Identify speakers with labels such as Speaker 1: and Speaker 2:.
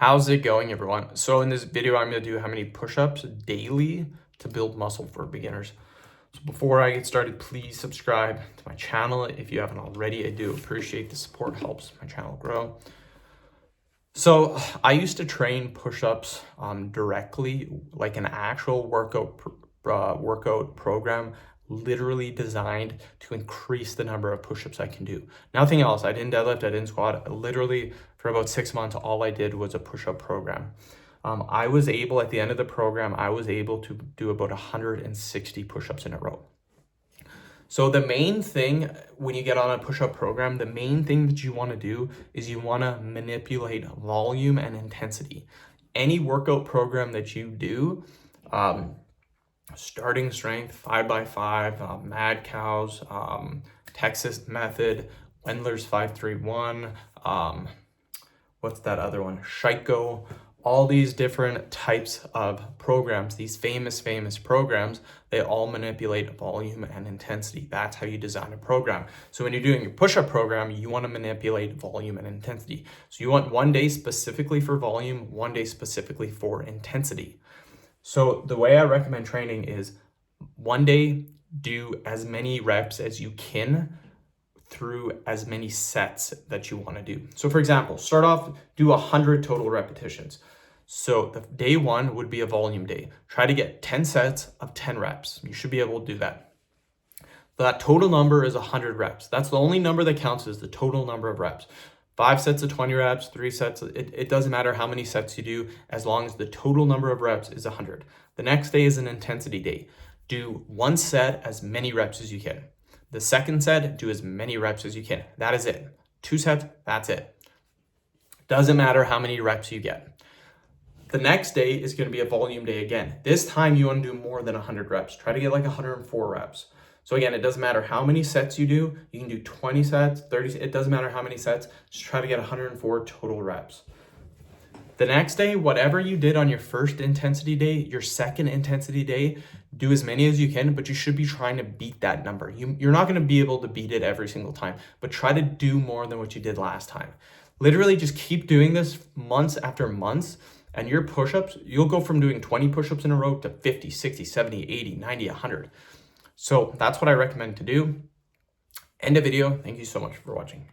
Speaker 1: How's it going, everyone? So in this video, I'm going to do how many push-ups daily to build muscle for beginners. So before I get started, please subscribe to my channel if you haven't already. I do appreciate the support, helps my channel grow. So I used to train push-ups directly, like an actual workout program, literally designed to increase the number of push-ups I can do. Nothing else. I didn't deadlift, I didn't squat. Literally for about 6 months, all I did was a push-up program. I was able, at the end of the program, I was able to do about 160 push-ups in a row. So the main thing when you get on a push-up program, the main thing that you want to do is you want to manipulate volume and intensity. Any workout program that you do, starting strength, 5x5, Mad Cows, Texas Method, Wendler's 531, what's that other one? Shiko, all these different types of programs, these famous programs, they all manipulate volume and intensity. That's how you design a program. So when you're doing your push-up program, you want to manipulate volume and intensity. So you want one day specifically for volume, one day specifically for intensity. So the way I recommend training is one day do as many reps as you can through as many sets that you want to do. So for example, start off, do 100 total repetitions. So the day one would be a volume day. Try to get 10 sets of 10 reps. You should be able to do that. That total number is 100 reps. That's the only number that counts, is the total number of reps. 5 sets of 20 reps, 3 sets, it doesn't matter how many sets you do, as long as the total number of reps is 100. The next day is an intensity day. Do 1 set, as many reps as you can. The second set, do as many reps as you can. That is it. 2 sets, that's it. Doesn't matter how many reps you get. The next day is going to be a volume day again. This time you want to do more than 100 reps. Try to get like 104 reps. So again, it doesn't matter how many sets you do. You can do 20 sets, 30, it doesn't matter how many sets. Just try to get 104 total reps. The next day, whatever you did on your first intensity day, your second intensity day, do as many as you can, but you should be trying to beat that number. You're not going to be able to beat it every single time, but try to do more than what you did last time. Literally just keep doing this months after months, and your push-ups, you'll go from doing 20 push-ups in a row to 50, 60, 70, 80, 90, 100. So that's what I recommend to do. End of video. Thank you so much for watching.